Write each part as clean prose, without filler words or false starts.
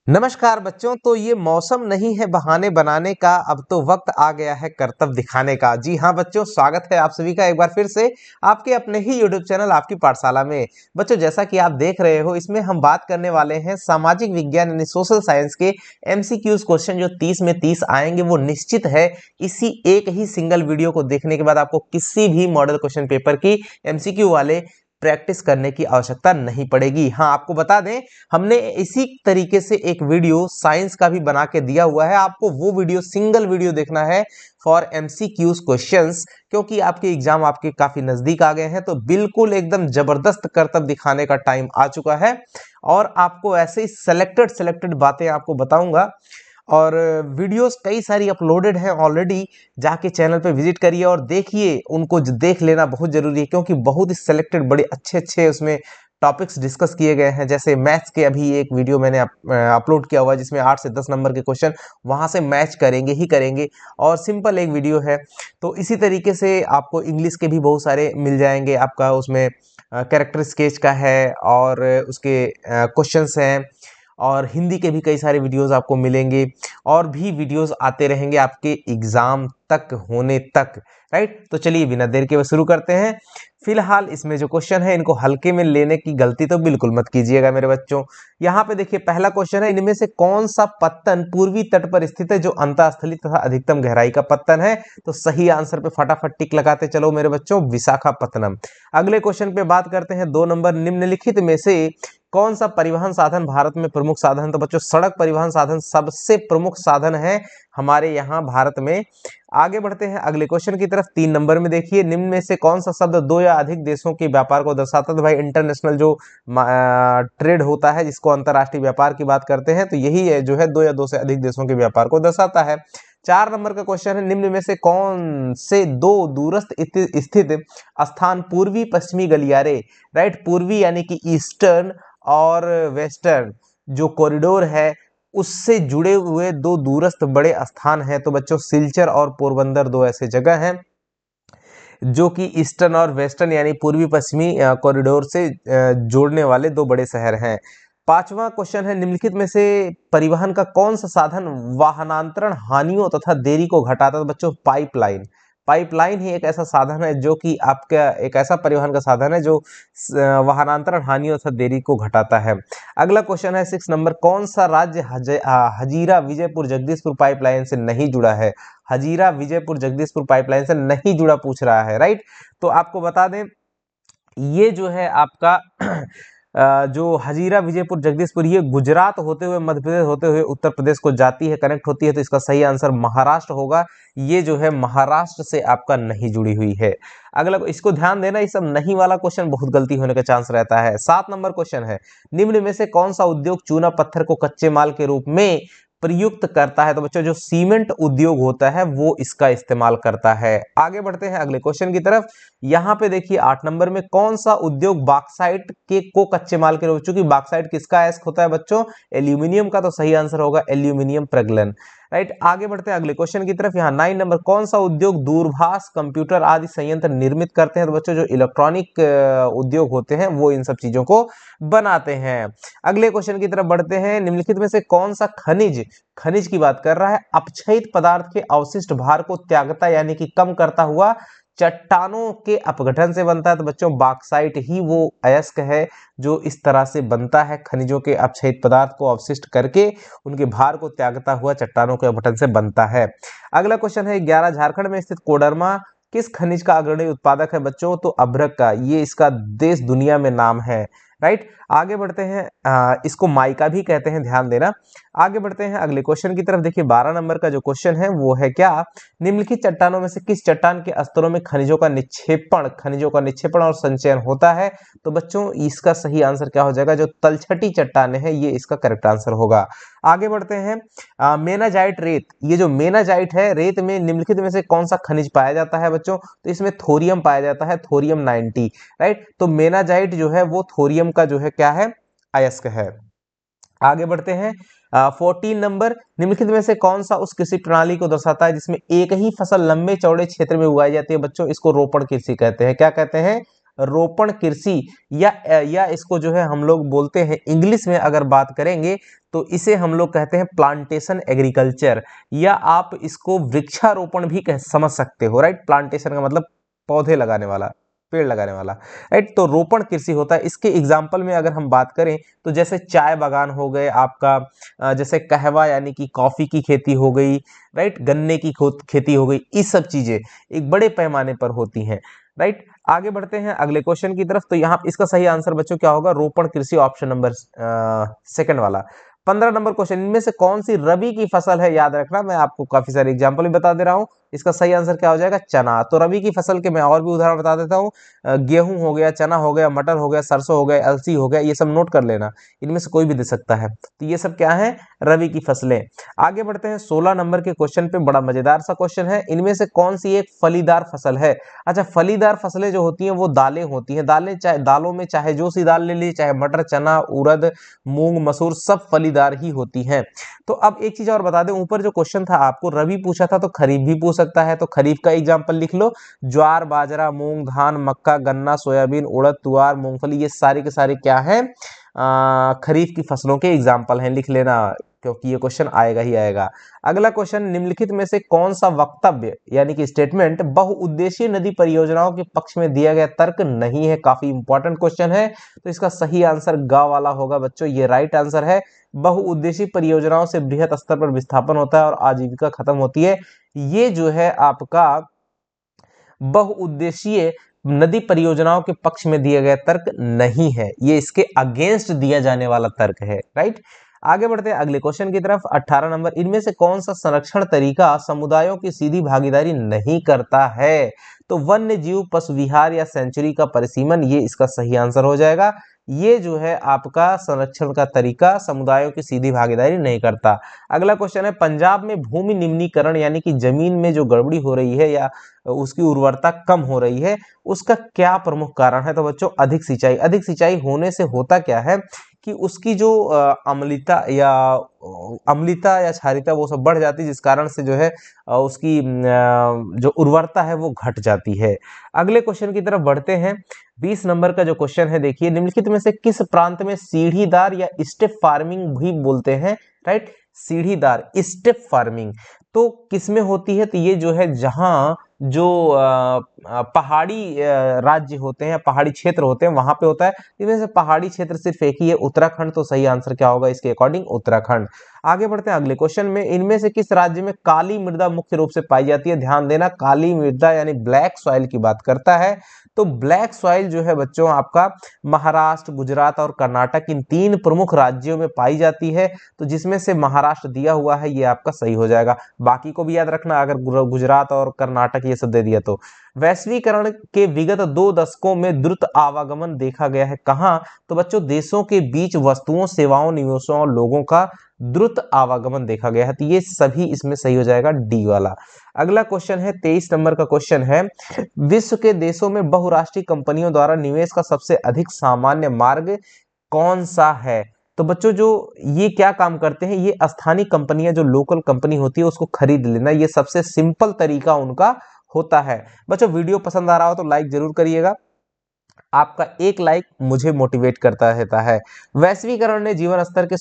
नमस्कार बच्चों। तो ये मौसम नहीं है बहाने बनाने का, अब तो वक्त आ गया है कर्तव्य दिखाने का। जी हाँ बच्चों, स्वागत है आप सभी का एक बार फिर से आपके अपने ही यूट्यूब चैनल आपकी पाठशाला में। बच्चों, जैसा कि आप देख रहे हो, इसमें हम बात करने वाले हैं सामाजिक विज्ञान यानी सोशल साइंस के एमसीक्यूज क्वेश्चन जो 30 में 30 आएंगे। वो निश्चित है इसी एक ही सिंगल वीडियो को देखने के बाद आपको किसी भी मॉडल क्वेश्चन पेपर की एमसीक्यू वाले प्रैक्टिस करने की आवश्यकता नहीं पड़ेगी। हाँ, आपको बता दें, हमने इसी तरीके से एक वीडियो साइंस का भी बना के दिया हुआ है। आपको वो वीडियो सिंगल वीडियो देखना है फॉर एमसीक्यूज क्वेश्चंस, क्योंकि आपके एग्जाम आपके काफी नजदीक आ गए हैं। तो बिल्कुल एकदम जबरदस्त करतब दिखाने का टाइम आ चुका है और आपको ऐसे ही सेलेक्टेड बातें आपको बताऊंगा। और वीडियोस कई सारी अपलोडेड हैं ऑलरेडी, जाके चैनल पे विजिट करिए और देखिए। उनको देख लेना बहुत जरूरी है, क्योंकि बहुत ही सेलेक्टेड बड़े अच्छे उसमें टॉपिक्स डिस्कस किए गए हैं। जैसे मैथ्स के अभी एक वीडियो मैंने अपलोड किया हुआ है, जिसमें 8 से 10 नंबर के क्वेश्चन वहां से मैच करेंगे ही करेंगे, और सिंपल एक वीडियो है। तो इसी तरीके से आपको इंग्लिश के भी बहुत सारे मिल जाएंगे। आपका उसमें कैरेक्टर स्केच का है और उसके क्वेश्चंस हैं, और हिंदी के भी कई सारे वीडियोस आपको मिलेंगे, और भी वीडियोस आते रहेंगे आपके एग्जाम तक होने तक। राइट, तो चलिए बिना देर के शुरू करते हैं। फिलहाल इसमें जो क्वेश्चन है, इनको हल्के में लेने की गलती तो बिल्कुल मत कीजिएगा मेरे बच्चों। यहाँ पे देखिए, पहला क्वेश्चन है, इनमें से कौन सा पत्तन पूर्वी तट पर स्थित है जो अंतःस्थली तथा अधिकतम गहराई का पत्तन है? तो सही आंसर पे फटाफट टिक लगाते चलो मेरे बच्चों, विशाखापत्तनम। अगले क्वेश्चन पे बात करते हैं, 2 नंबर, निम्नलिखित में से कौन सा परिवहन साधन भारत में प्रमुख साधन? तो बच्चों, सड़क परिवहन साधन सबसे प्रमुख साधन है हमारे यहाँ भारत में। आगे बढ़ते हैं अगले क्वेश्चन की तरफ। 3 नंबर में देखिए, निम्न में से कौन सा शब्द 2 या अधिक देशों के व्यापार को दर्शाता है? तो भाई, इंटरनेशनल जो ट्रेड होता है, जिसको अंतरराष्ट्रीय व्यापार की बात करते हैं, तो यही है जो है 2 या 2 से अधिक देशों के व्यापार को दर्शाता है। 4 नंबर का क्वेश्चन है, निम्न में से कौन से 2 दूरस्थ स्थित स्थान पूर्वी पश्चिमी गलियारे, राइट, पूर्वी यानी कि ईस्टर्न और वेस्टर्न जो कॉरिडोर है, उससे जुड़े हुए 2 दूरस्थ बड़े स्थान हैं? तो बच्चों, सिलचर और पोरबंदर 2 ऐसे जगह हैं जो कि ईस्टर्न और वेस्टर्न यानी पूर्वी पश्चिमी कॉरिडोर से जोड़ने वाले 2 बड़े शहर हैं। 5वां क्वेश्चन है, निम्नलिखित में से परिवहन का कौन सा साधन वाहनांतरण हानियों तथा देरी को घटाता है? तो बच्चों, पाइपलाइन। पाइपलाइन ही एक ऐसा साधन है जो कि आपका एक ऐसा परिवहन का साधन है जो वाहनांतरण हानियों तथा देरी को घटाता है। अगला क्वेश्चन है 6 नंबर, कौन सा राज्य हजीरा विजयपुर जगदीशपुर पाइपलाइन से नहीं जुड़ा है? हजीरा विजयपुर जगदीशपुर पाइपलाइन से नहीं जुड़ा पूछ रहा है। राइट, तो आपको बता दें, ये जो है आपका जो हजीरा विजयपुर जगदीशपुर, ये गुजरात होते हुए, मध्य प्रदेश होते हुए उत्तर प्रदेश को जाती है, कनेक्ट होती है। तो इसका सही आंसर महाराष्ट्र होगा। ये जो है महाराष्ट्र से आपका नहीं जुड़ी हुई है। अगला, इसको ध्यान देना, ये सब नहीं वाला क्वेश्चन बहुत गलती होने का चांस रहता है। 7 नंबर क्वेश्चन है, निम्न में से कौन सा उद्योग चूना पत्थर को कच्चे माल के रूप में प्रयुक्त करता है? तो बच्चों, जो सीमेंट उद्योग होता है वो इसका इस्तेमाल करता है। आगे बढ़ते हैं अगले क्वेश्चन की तरफ। यहाँ पे देखिए, 8 नंबर में, कौन सा उद्योग बॉक्साइट के को कच्चे माल के रूप, चूंकि बॉक्साइट किसका एस्क होता है बच्चों? एल्यूमिनियम का। तो सही आंसर होगा एल्यूमिनियम प्रगलन। राइट, आगे बढ़ते हैं अगले क्वेश्चन की तरफ। यहाँ 9 नंबर, कौन सा उद्योग दूरभाष, कंप्यूटर आदि संयंत्र निर्मित करते हैं? तो बच्चों, जो इलेक्ट्रॉनिक उद्योग होते हैं वो इन सब चीजों को बनाते हैं। अगले क्वेश्चन की तरफ बढ़ते हैं, निम्नलिखित में से कौन सा खनिज, खनिज की बात कर रहा है, अपक्षयित पदार्थ के अवशिष्ट भार को त्यागता यानी कि कम करता हुआ चट्टानों के अपघटन से बनता है? तो बच्चों, बॉक्साइट ही वो अयस्क है जो इस तरह से बनता है, खनिजों के अपक्षयित पदार्थ को अवशिष्ट करके उनके भार को त्यागता हुआ चट्टानों के अपघटन से बनता है। अगला क्वेश्चन है 11, झारखंड में स्थित कोडरमा किस खनिज का अग्रणी उत्पादक है? बच्चों, तो अभ्रक का। ये इसका देश दुनिया में नाम है। राइट, आगे बढ़ते हैं, इसको माइका भी कहते हैं, ध्यान देना। आगे बढ़ते हैं अगले क्वेश्चन की तरफ। देखिए, 12 नंबर का जो क्वेश्चन है वो है क्या, निम्नलिखित चट्टानों में से किस चट्टान के स्तरों में खनिजों का निक्षेपण और संचयन होता है? तो बच्चों, इसका सही आंसर क्या हो जाएगा? जो तलछटी चट्टाने हैं, ये इसका करेक्ट आंसर होगा। आगे बढ़ते हैं, मेनाजाइट रेत। ये जो मेनाजाइट है, रेत में निम्नलिखित में से कौन सा खनिज पाया जाता है बच्चों? तो इसमें थोरियम पाया जाता है, थोरियम 90। राइट, तो मेनाजाइट जो है वो थोरियम का जो है क्या है, अयस्क है। आगे बढ़ते हैं, 14 नंबर, निम्नलिखित में से कौन सा उस कृषि प्रणाली को दर्शाता है जिसमें एक ही फसल लंबे चौड़े क्षेत्र में उगाई जाती है? बच्चों, इसको रोपण कृषि कहते हैं। क्या कहते हैं? रोपण कृषि या इसको जो है हम लोग बोलते हैं इंग्लिश में अगर बात करेंगे तो इसे हम लोग कहते हैं प्लांटेशन एग्रीकल्चर, या आप इसको वृक्षारोपण भी समझ सकते हो, राइट। प्लांटेशन का मतलब पौधे लगाने वाला, पेड़ लगाने वाला, राइट। तो रोपण कृषि होता है। इसके एग्जाम्पल में अगर हम बात करें तो जैसे चाय बागान हो गए आपका, जैसे कहवा यानी कि कॉफी की खेती हो गई, राइट, गन्ने की खेती हो गई, ये सब चीजें एक बड़े पैमाने पर होती हैं, राइट। आगे बढ़ते हैं अगले क्वेश्चन की तरफ। तो यहाँ इसका सही आंसर बच्चों क्या होगा, रोपण कृषि, ऑप्शन नंबर सेकंड वाला। 15 नंबर क्वेश्चन, इनमें से कौन सी रबी की फसल है, याद रखना मैं आपको काफी सारे एग्जाम्पल भी बता दे रहा हूँ। इसका सही आंसर क्या हो जाएगा, चना। तो रबी की फसल के मैं और भी उदाहरण बता देता हूँ। गेहूं हो गया, चना हो गया, मटर हो गया, सरसों हो गया, अलसी हो गया, ये सब नोट कर लेना, इनमें से कोई भी दे सकता है। तो ये सब क्या है, रबी की फसलें। आगे बढ़ते हैं 16 नंबर के क्वेश्चन पे, बड़ा मजेदार सा क्वेश्चन है, इनमें से कौन सी एक फलीदार फसल है। अच्छा, फलीदार फसलें जो होती हैं वो दालें होती हैं। दालें चाहे दालों में चाहे जो सी दाल ले लीजिए, चाहे मटर, चना, उड़द, मूंग, मसूर, सब फलीदार ही होती हैं। तो अब एक चीज और बता दें, ऊपर जो क्वेश्चन था आपको रबी पूछा था तो खरीफ भी पूछ सकता है। तो खरीफ का एग्जाम्पल लिख लो, ज्वार, बाजरा, मूंग, धान, मक्का, गन्ना, सोयाबीन, उड़द, तुअर, मूंगफली, ये सारे के सारे क्या हैं, खरीफ की फसलों के एग्जाम्पल हैं, लिख लेना क्योंकि ये क्वेश्चन आएगा ही आएगा। अगला क्वेश्चन, निम्नलिखित में से कौन सा वक्तव्य यानी कि स्टेटमेंट बहुउद्देशीय नदी परियोजनाओं के पक्ष में दिया गया तर्क नहीं है। काफी इंपॉर्टेंट क्वेश्चन है। तो इसका सही आंसर ग वाला होगा बच्चों, ये राइट आंसर है। बहुउद्देशीय परियोजनाओं से बृहत स्तर पर विस्थापन होता है और आजीविका खत्म होती है। ये जो है आपका बहुउद्देशीय नदी परियोजनाओं के पक्ष में दिया गया तर्क नहीं है, ये इसके अगेंस्ट दिया जाने वाला तर्क है, राइट। आगे बढ़ते हैं अगले क्वेश्चन की तरफ। 18 नंबर, इनमें से कौन सा संरक्षण तरीका समुदायों की सीधी भागीदारी नहीं करता है। तो वन्य जीव पशु विहार या सेंचुरी का परिसीमन, ये इसका सही आंसर हो जाएगा। ये जो है आपका संरक्षण का तरीका समुदायों की सीधी भागीदारी नहीं करता। अगला क्वेश्चन है, पंजाब में भूमि निम्नीकरण यानी कि जमीन में जो गड़बड़ी हो रही है या उसकी उर्वरता कम हो रही है, उसका क्या प्रमुख कारण है। तो बच्चों, अधिक सिंचाई। अधिक सिंचाई होने से होता क्या है कि उसकी जो अम्लता या क्षारीयता वो सब बढ़ जाती है, जिस कारण से जो है उसकी जो उर्वरता है वो घट जाती है। अगले क्वेश्चन की तरफ बढ़ते हैं। 20 नंबर का जो क्वेश्चन है, देखिए, निम्नलिखित में से किस प्रांत में सीढ़ीदार या स्टेप फार्मिंग भी बोलते हैं, राइट। सीढ़ीदार, स्टेप फार्मिंग तो किसमें होती है, तो ये जो है जहां जो पहाड़ी राज्य होते हैं, पहाड़ी क्षेत्र होते हैं, वहां पे होता है। इनमें से पहाड़ी क्षेत्र सिर्फ एक ही है, उत्तराखंड। तो सही आंसर क्या होगा इसके अकॉर्डिंग, उत्तराखंड। आगे बढ़ते हैं अगले क्वेश्चन में, इनमें से किस राज्य में काली मृदा मुख्य रूप से पाई जाती है। ध्यान देना, काली मृदा यानी ब्लैक सॉइल की बात करता है। तो ब्लैक सॉइल जो है बच्चों आपका महाराष्ट्र, गुजरात और कर्नाटक, इन 3 प्रमुख राज्यों में पाई जाती है। तो जिसमें से महाराष्ट्र दिया हुआ है, ये आपका सही हो जाएगा। बाकी को भी याद रखना, अगर गुजरात और कर्नाटक ये सब दे दिया तो। वैश्वीकरण के विगत 2 दशकों में द्रुत आवागमन देखा गया है, कहां। तो बच्चों, देशों के बीच वस्तुओं, सेवाओं, निवेशों और लोगों का द्रुत आवागमन देखा गया है। तो ये सभी इसमें सही हो जाएगा, डी वाला। अगला क्वेश्चन है 23 नंबर का क्वेश्चन है, विश्व के देशों में बहुराष्ट्रीय कंपनियों द्वारा निवेश का सबसे अधिक सामान्य मार्ग कौन सा है। तो बच्चों, जो ये क्या काम करते हैं, ये स्थानीय कंपनियां, जो लोकल कंपनी होती है उसको खरीद लेना, ये सबसे सिंपल तरीका उनका होता है। बच्चों, वीडियो पसंद आ रहा हो तो लाइक जरूर करिएगा, आपका एक लाइक मुझे मोटिवेट करता रहता है। वैश्वीकरण ने जीवन स्तर के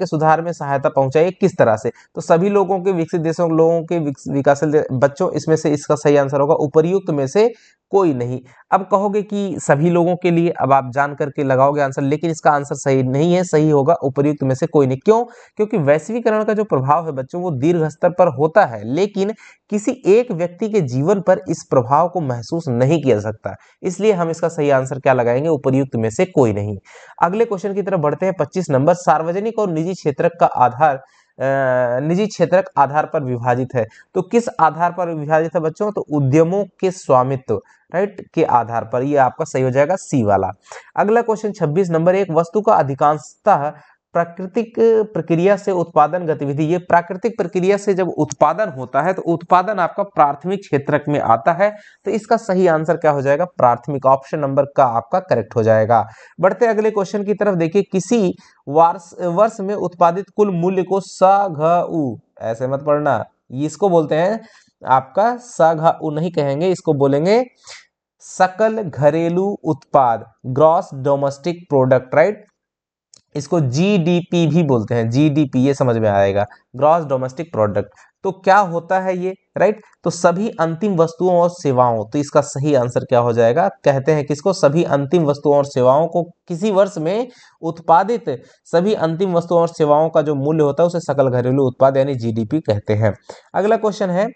सुधार में सहायता पहुंचाई, किस तरह से। तो सभी लोगों के, विकसित देशों के लोगों के, विकासशील बच्चों, इसमें से इसका सही आंसर होगा उपर्युक्त में से कोई नहीं। अब कहोगे कि सभी लोगों के लिए, अब आप जान करके लगाओगे आंसर, लेकिन इसका आंसर सही नहीं है, सही होगा उपर्युक्त में से कोई नहीं। क्यों? क्योंकि वैश्वीकरण का जो प्रभाव है बच्चों, वो दीर्घ स्तर पर होता है, लेकिन किसी एक व्यक्ति के जीवन पर इस प्रभाव को महसूस नहीं किया जा सकता। इसलिए हम इसका सही आंसर क्या लगाएंगे, उपर्युक्त में से कोई नहीं। अगले क्वेश्चन की तरफ बढ़ते हैं। 25 नंबर, सार्वजनिक और निजी क्षेत्रक का आधार निजी क्षेत्रक आधार पर विभाजित है। तो किस आधार पर विभाजित है बच्चों, तो उद्यमों के स्वामित्व, राइट, के आधार पर। ये आपका सही हो जाएगा, सी वाला। अगला क्वेश्चन 26 नंबर, एक वस्तु का अधिकांशतः प्राकृतिक प्रक्रिया से उत्पादन गतिविधि, ये प्राकृतिक प्रक्रिया से जब उत्पादन होता है तो उत्पादन आपका प्राथमिक क्षेत्रक में आता है। तो इसका सही आंसर क्या हो जाएगा, प्राथमिक, ऑप्शन नंबर का आपका करेक्ट हो जाएगा। बढ़ते अगले क्वेश्चन की तरफ। देखिए, किसी वर्ष में उत्पादित कुल मूल्य को सघउ, ऐसे मत पढ़ना, इसको बोलते हैं आपका सघउ नहीं कहेंगे, इसको बोलेंगे सकल घरेलू उत्पाद, ग्रॉस डोमेस्टिक प्रोडक्ट, राइट। इसको जीडीपी भी बोलते हैं, जीडीपी, ये समझ में आएगा, ग्रॉस डोमेस्टिक प्रोडक्ट। तो क्या होता है ये, राइट। तो सभी अंतिम वस्तुओं और सेवाओं, तो इसका सही आंसर क्या हो जाएगा, कहते हैं किसको, सभी अंतिम वस्तुओं और सेवाओं को किसी वर्ष में उत्पादित सभी अंतिम वस्तुओं और सेवाओं का जो मूल्य होता है उसे सकल घरेलू उत्पाद यानी जीडीपी कहते हैं। अगला क्वेश्चन है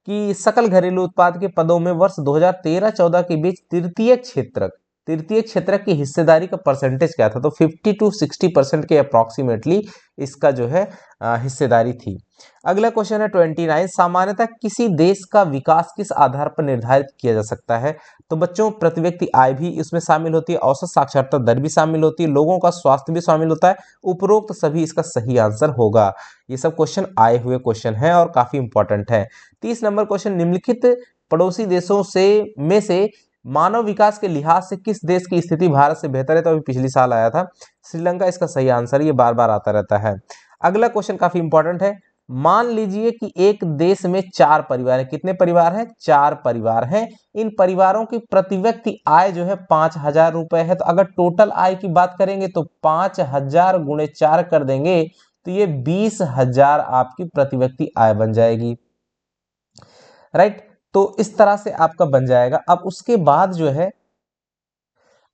कि सकल घरेलू उत्पाद के पदों में वर्ष 2013-14 के बीच तृतीय क्षेत्र की हिस्सेदारी का परसेंटेज क्या था, तो 50 to 60% के अप्रोक्सीमेटली इसका जो है हिस्सेदारी थी। अगला क्वेश्चन है 29, सामान्यतः किसी देश का विकास किस आधार पर निर्धारित किया जा सकता है, तो बच्चों प्रति व्यक्ति आय भी इसमें शामिल होती है, औसत साक्षरता दर भी शामिल होती है, लोगों का स्वास्थ्य भी शामिल होता है, उपरोक्त सभी इसका सही आंसर होगा। ये सब क्वेश्चन आए हुए क्वेश्चन है और काफी इंपॉर्टेंट है। 30 नंबर क्वेश्चन, निम्नलिखित पड़ोसी देशों से मानव विकास के लिहाज से किस देश की स्थिति भारत से बेहतर है, तो अभी पिछली साल आया था, श्रीलंका इसका सही आंसर, ये बार बार आता रहता है। अगला क्वेश्चन काफी इंपॉर्टेंट है, मान लीजिए कि एक देश में 4 परिवार है, कितने परिवार हैं, 4 परिवार हैं, इन परिवारों की प्रति व्यक्ति आय जो है 5,000 रुपए है, तो अगर टोटल आय की बात करेंगे तो 5,000 गुणे 4 कर देंगे तो ये 20,000 आपकी प्रति व्यक्ति आय बन जाएगी, राइट। तो इस तरह से आपका बन जाएगा। अब उसके बाद जो है,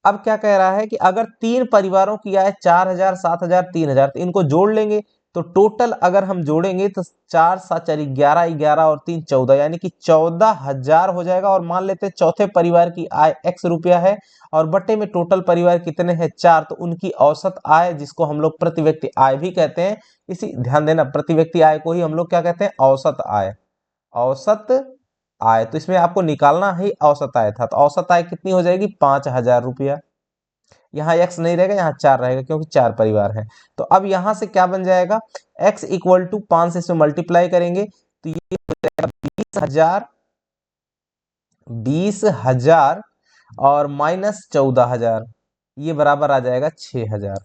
अब क्या कह रहा है कि अगर 3 परिवारों की आय 4,000, 7,000, 3,000, तो इनको जोड़ लेंगे, तो टोटल अगर हम जोड़ेंगे तो 4 7 4 11 11 और 3 14 यानी कि 14,000 हो जाएगा। और मान लेते हैं चौथे परिवार की आय x रुपया है और बटे में टोटल परिवार कितने हैं 4, तो उनकी औसत आय, जिसको हम लोग प्रति व्यक्ति आय भी कहते हैं, इसी ध्यान देना, प्रति व्यक्ति आय को ही हम लोग क्या कहते हैं, औसत आय, औसत आय। तो इसमें आपको निकालना ही औसत आय था, तो औसत आय कितनी हो जाएगी, 5,000 रुपया। यहाँ x नहीं रहेगा, यहाँ 4 रहेगा क्योंकि 4 परिवार हैं। तो अब यहाँ से क्या बन जाएगा, x इक्वल टू 5 से इसमें मल्टीप्लाई करेंगे तो ये हो जाएगा 20,000 और माइनस 14,000, ये बराबर आ जाएगा 6,000।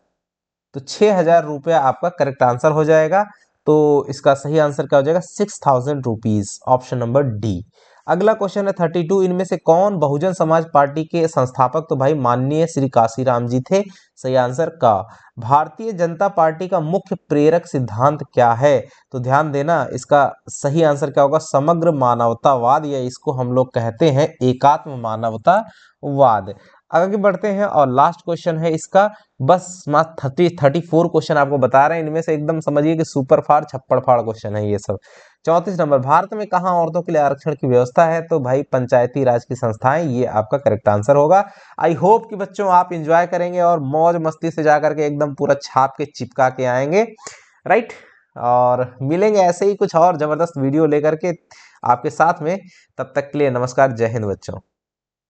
तो 6,000 रुपया आपका करेक्ट आंसर हो जाएगा। तो इसका सही आंसर क्या हो जाएगा, 6,000 रुपीज, ऑप्शन नंबर डी। अगला क्वेश्चन है 32, इनमें से कौन बहुजन समाज पार्टी के संस्थापक, तो भाई माननीय श्री काशीराम जी थे, सही आंसर का। भारतीय जनता पार्टी का मुख्य प्रेरक सिद्धांत क्या है, तो ध्यान देना, इसका सही आंसर क्या होगा, समग्र मानवतावाद, या इसको हम लोग कहते हैं एकात्म मानवतावाद। आगे बढ़ते हैं और लास्ट क्वेश्चन है इसका, बस मात्र 34 क्वेश्चन आपको बता रहे हैं, इनमें से एकदम समझिए कि सुपर फाड़ छप्पड़ फाड़ क्वेश्चन है ये सब। 34 नंबर, भारत में कहाँ औरतों के लिए आरक्षण की व्यवस्था है, तो भाई पंचायती राज की संस्थाएं, ये आपका करेक्ट आंसर होगा। आई होप कि बच्चों आप इंजॉय करेंगे और मौज मस्ती से जाकर के एकदम पूरा छाप के चिपका के आएंगे, राइट। और मिलेंगे ऐसे ही कुछ और जबरदस्त वीडियो लेकर के आपके साथ में, तब तक के लिए नमस्कार, जय हिंद बच्चों।